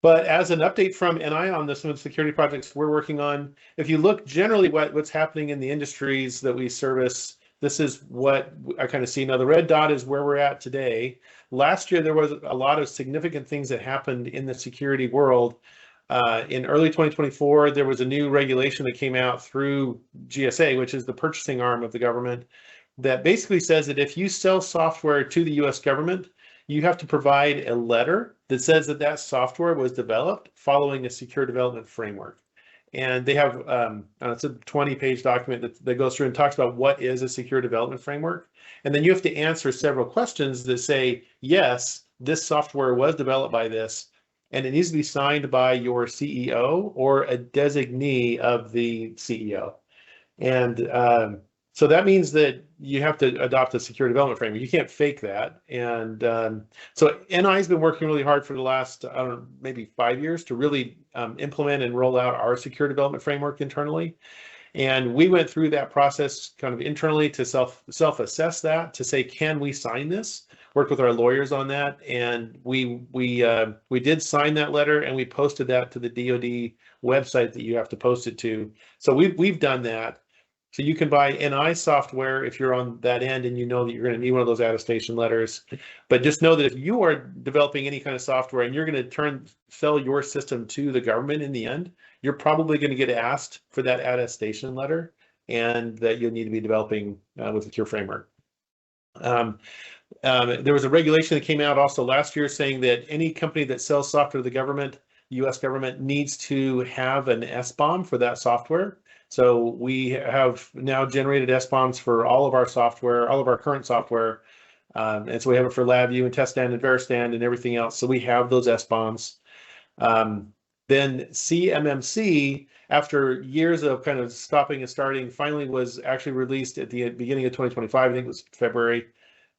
But as an update from NI on some of the security projects we're working on, if you look generally what's happening in the industries that we service, this is what I kind of see. Now, the red dot is where we're at today. Last year, there was a lot of significant things that happened in the security world. In early 2024, there was a new regulation that came out through GSA, which is the purchasing arm of the government, that basically says that if you sell software to the US government, you have to provide a letter that says that that software was developed following a secure development framework. And they have, it's a 20-page document that goes through and talks about what is a secure development framework. And then you have to answer several questions that say, yes, this software was developed by this, and it needs to be signed by your CEO or a designee of the CEO. And so that means that you have to adopt a secure development framework. You can't fake that. And so NI's been working really hard for the last, I don't know, maybe 5 years to really implement and roll out our secure development framework internally. And we went through that process kind of internally to self-assess that, to say, can we sign this? Work with our lawyers on that. And we did sign that letter, and we posted that to the DoD website that you have to post it to. So we've done that. So you can buy NI software if you're on that end and you know that you're going to need one of those attestation letters. But just know that if you are developing any kind of software and you're going to sell your system to the government in the end, you're probably going to get asked for that attestation letter, and that you'll need to be developing with a secure framework. There was a regulation that came out also last year saying that any company that sells software to the government, US government, needs to have an SBOM for that software. So we have now generated SBOMs for all of our software, all of our current software. And so we have it for LabVIEW and TestStand and VeriStand and everything else. So we have those SBOMs. Then CMMC, after years of kind of stopping and starting, finally was actually released at the beginning of 2025. I think it was February.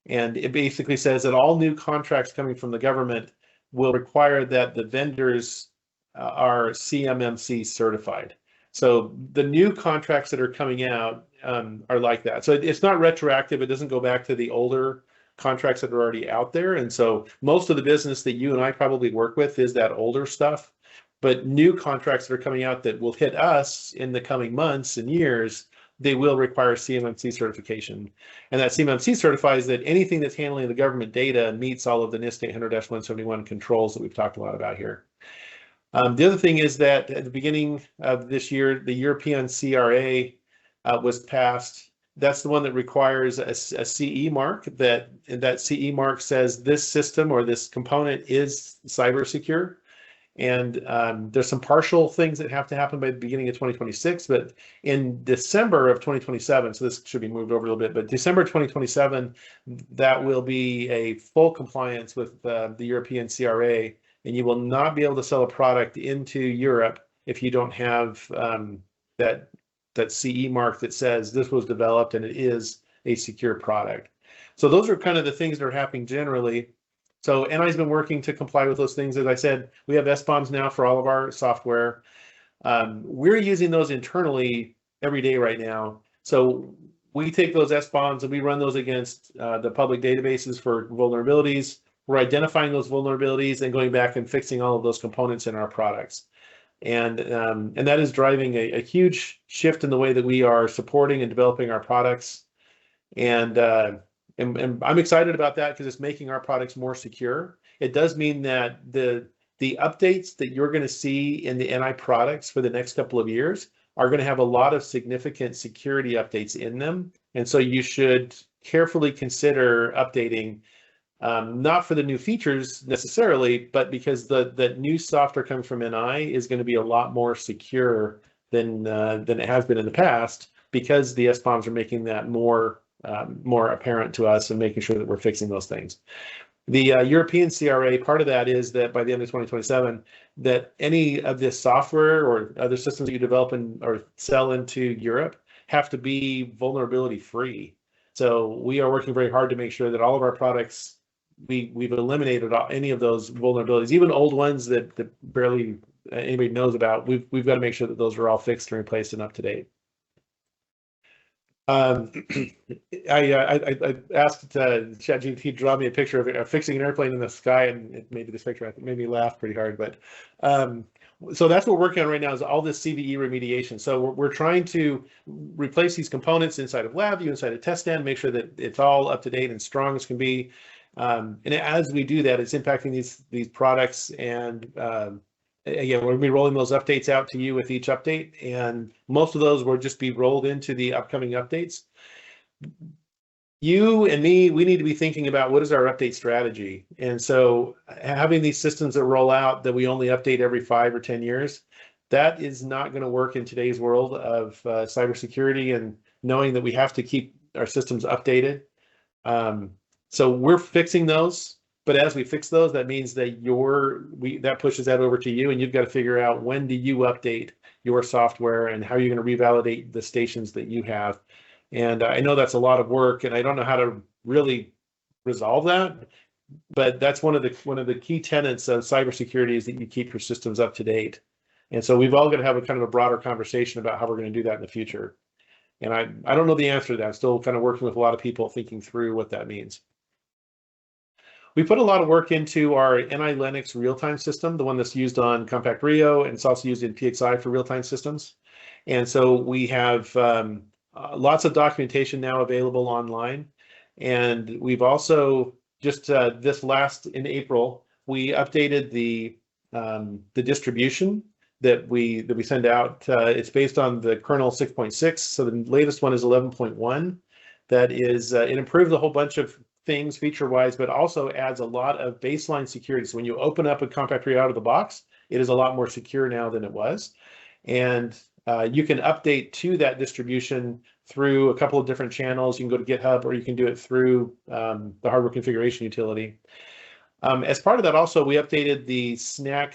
And it basically says that all new contracts coming from the government will require that the vendors are CMMC certified. So the new contracts that are coming out are like that. So it's not retroactive. It doesn't go back to the older contracts that are already out there. And so most of the business that you and I probably work with is that older stuff. But new contracts that are coming out that will hit us in the coming months and years, they will require CMMC certification. And that CMMC certifies that anything that's handling the government data meets all of the NIST 800-171 controls that we've talked a lot about here. The other thing is that at the beginning of this year, the European CRA was passed. That's the one that requires a CE mark, that CE mark says this system or this component is cyber secure. And there's some partial things that have to happen by the beginning of 2026, but in December of 2027, so this should be moved over a little bit, but December 2027, that will be a full compliance with the European CRA. And you will not be able to sell a product into Europe if you don't have that CE mark that says this was developed and it is a secure product. So those are kind of the things that are happening generally. So NI's been working to comply with those things. As I said, we have SBOMs now for all of our software. We're using those internally every day right now. So we take those SBOMs and we run those against the public databases for vulnerabilities. We're identifying those vulnerabilities and going back and fixing all of those components in our products. And that is driving a huge shift in the way that we are supporting and developing our products. And I'm excited about that because it's making our products more secure. It does mean that the updates that you're going to see in the NI products for the next couple of years are going to have a lot of significant security updates in them. And so you should carefully consider updating. Not for the new features necessarily, but because the new software coming from NI is going to be a lot more secure than it has been in the past, because the SBOMs are making that more apparent to us and making sure that we're fixing those things. The European CRA, part of that is that by the end of 2027, that any of this software or other systems that you develop or sell into Europe have to be vulnerability free. So we are working very hard to make sure that all of our products, we've eliminated any of those vulnerabilities, even old ones that barely anybody knows about. We've got to make sure that those are all fixed and replaced and up to date. I asked ChatGPT to draw me a picture of fixing an airplane in the sky, and it made this picture. I think made me laugh pretty hard. But so that's what we're working on right now is all this CVE remediation. So we're trying to replace these components inside of LabVIEW, inside of TestStand, make sure that it's all up to date and strong as can be. And as we do that, it's impacting these products. And again, we're going to be rolling those updates out to you with each update. And most of those will just be rolled into the upcoming updates. You and me, we need to be thinking about what is our update strategy. And so having these systems that roll out that we only update every 5 or 10 years, that is not going to work in today's world of cybersecurity and knowing that we have to keep our systems updated. So we're fixing those, but as we fix those, that means that that pushes that over to you, and you've got to figure out when do you update your software and how you're going to revalidate the stations that you have. And I know that's a lot of work, and I don't know how to really resolve that, but that's one of the key tenets of cybersecurity is that you keep your systems up to date. And so we've all got to have a kind of a broader conversation about how we're going to do that in the future. And I don't know the answer to that. I'm still kind of working with a lot of people thinking through what that means. We put a lot of work into our NI Linux real-time system, the one that's used on Compact Rio, and it's also used in PXI for real-time systems. And so we have lots of documentation now available online. And we've also just in April, we updated the distribution that we send out. It's based on the kernel 6.6. So the latest one is 11.1. That is, it improved a whole bunch of things feature-wise, but also adds a lot of baseline security. So when you open up a Compact Rio out of the box, it is a lot more secure now than it was. And you can update to that distribution through a couple of different channels. You can go to GitHub, or you can do it through the hardware configuration utility. As part of that, also, we updated the SNAC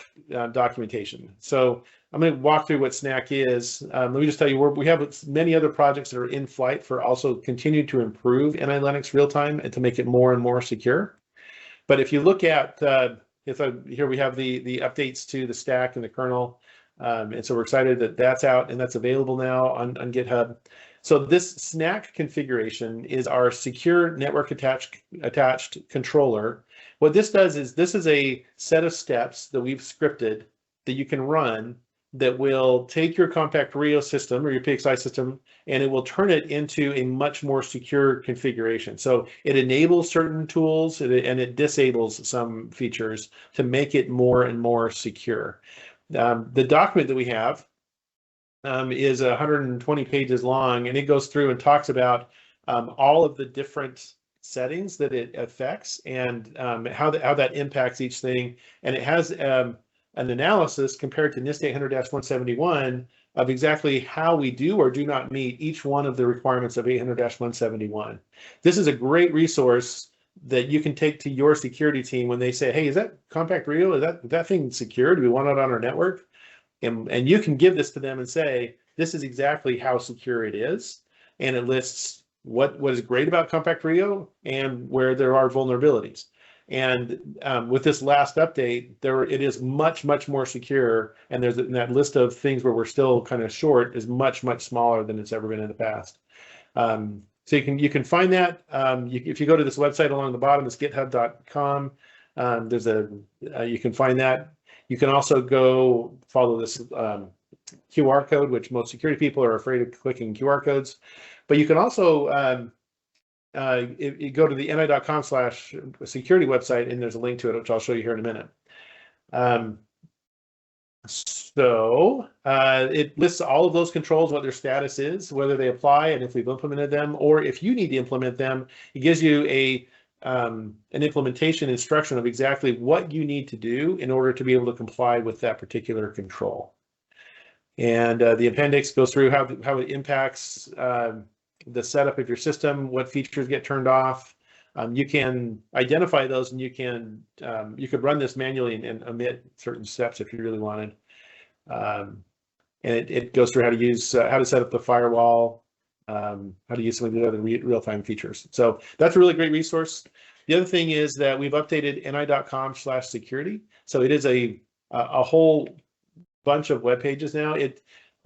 documentation. So I'm going to walk through what SNAC is. Let me just tell you, we have many other projects that are in flight for also continue to improve NI Linux real-time and to make it more and more secure. But if you look at, here we have the updates to the stack and the kernel. And so we're excited that that's out and that's available now on GitHub. So this SNAC configuration is our secure network attached controller. What this does is this is a set of steps that we've scripted that you can run that will take your Compact Rio system or your PXI system, and it will turn it into a much more secure configuration. So it enables certain tools and it disables some features to make it more and more secure. The document that we have is 120 pages long, and it goes through and talks about all of the different settings that it affects and how that impacts each thing. And it has an analysis compared to NIST 800-171 of exactly how we do or do not meet each one of the requirements of 800-171. This is a great resource that you can take to your security team when they say, hey, is that Compact Rio? Is that thing secure? Do we want it on our network? And you can give this to them and say, this is exactly how secure it is. And it lists what is great about Compact Rio and where there are vulnerabilities. And with this last update, it is much, much more secure. And there's that list of things where we're still kind of short is much, much smaller than it's ever been in the past. So you can find that if you go to this website along the bottom, it's github.com. You can find that. You can also go follow this QR code, which most security people are afraid of clicking QR codes. But you can also if you go to the ni.com/security website, and there's a link to it, which I'll show you here in a minute. It lists all of those controls, what their status is, whether they apply, and if we've implemented them, or if you need to implement them. It gives you an implementation instruction of exactly what you need to do in order to be able to comply with that particular control. And the appendix goes through how it impacts the setup of your system, what features get turned off. You can identify those, and you could run this manually and omit certain steps if you really wanted. And it goes through how to set up the firewall, how to use some of the other real-time features. So that's a really great resource. The other thing is that we've updated ni.com/security. So it is a whole bunch of web pages now.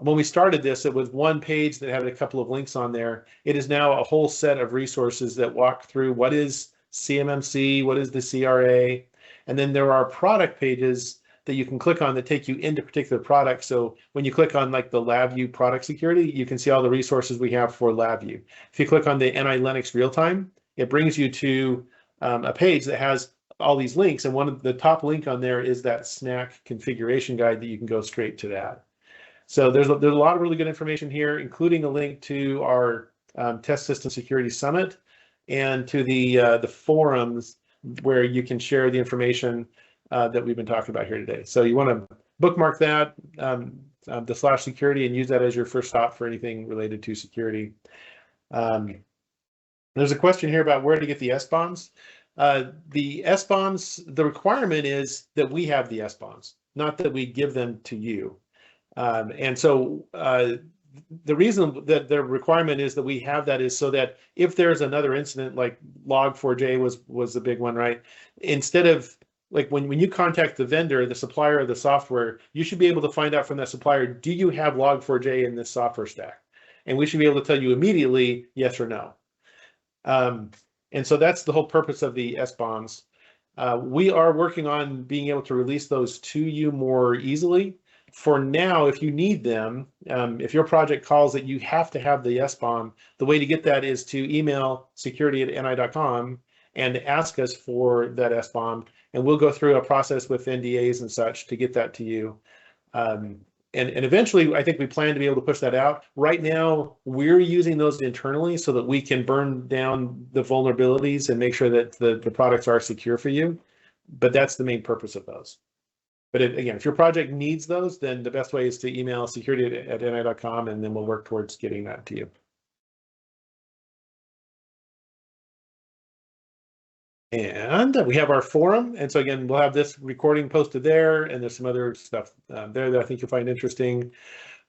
when we started this, it was one page that had a couple of links on there. It is now a whole set of resources that walk through what is CMMC, what is the CRA, and then there are product pages that you can click on that take you into particular products. So when you click on like the LabVIEW product security, you can see all the resources we have for LabVIEW. If you click on the NI Linux real-time, it brings you to a page that has all these links, and one of the top link on there is that SNAC configuration guide that you can go straight to that. So there's a lot of really good information here, including a link to our Test System Security Summit and to the forums where you can share the information that we've been talking about here today. So you want to bookmark that, the /security, and use that as your first stop for anything related to security. There's a question here about where to get the SBOMs. The SBOMs, the requirement is that we have the SBOMs, not that we give them to you. And so the reason that the requirement is that we have that is so that if there's another incident, like Log4j was the big one, right? Instead of like when you contact the vendor, the supplier of the software, you should be able to find out from that supplier, do you have Log4j in this software stack? And we should be able to tell you immediately yes or no. And so that's the whole purpose of the SBOMs. We are working on being able to release those to you more easily. For now, if you need them, if your project calls that you have to have the SBOM, the way to get that is to email security@ni.com and ask us for that SBOM, and we'll go through a process with NDAs and such to get that to you. And eventually, I think we plan to be able to push that out. Right now, we're using those internally so that we can burn down the vulnerabilities and make sure that the products are secure for you. But that's the main purpose of those. But again, if your project needs those, then the best way is to email security@ni.com, and then we'll work towards getting that to you. And we have our forum. And so again, we'll have this recording posted there, and there's some other stuff there that I think you'll find interesting.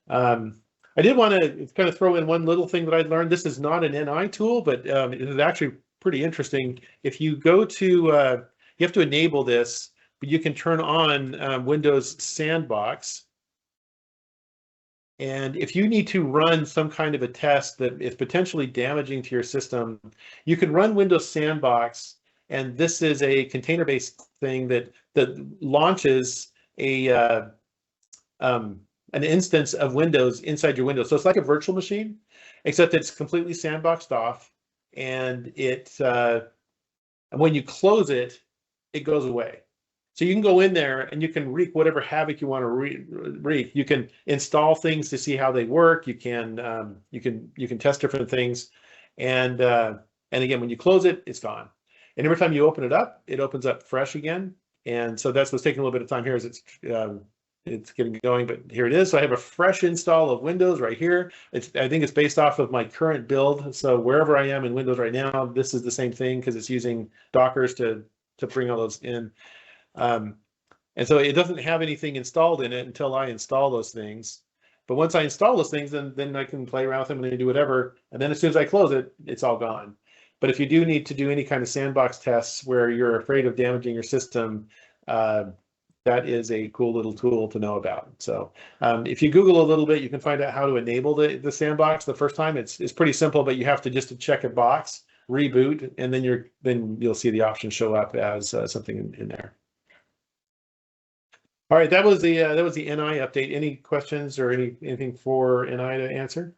I did want to kind of throw in one little thing that I learned. This is not an NI tool, but it is actually pretty interesting. If you go to, you have to enable this, but you can turn on Windows Sandbox. And if you need to run some kind of a test that is potentially damaging to your system, you can run Windows Sandbox. And this is a container-based thing that launches an instance of Windows inside your Windows. So it's like a virtual machine, except it's completely sandboxed off. And when you close it, it goes away. So you can go in there and you can wreak whatever havoc you want to wreak. You can install things to see how they work. You can test different things, and again, when you close it, it's gone. And every time you open it up, it opens up fresh again. And so that's what's taking a little bit of time here as it's getting going, but here it is. So I have a fresh install of Windows right here. I think it's based off of my current build. So wherever I am in Windows right now, this is the same thing because it's using Dockers to bring all those in. And so it doesn't have anything installed in it until I install those things. But once I install those things, then I can play around with them and do whatever. And then as soon as I close it, it's all gone. But if you do need to do any kind of sandbox tests where you're afraid of damaging your system, that is a cool little tool to know about. So if you Google a little bit, you can find out how to enable the sandbox the first time. It's pretty simple, but you have to just check a box, reboot, and then you'll see the option show up as something in there. All right, that was the NI update. Any questions or anything for NI to answer?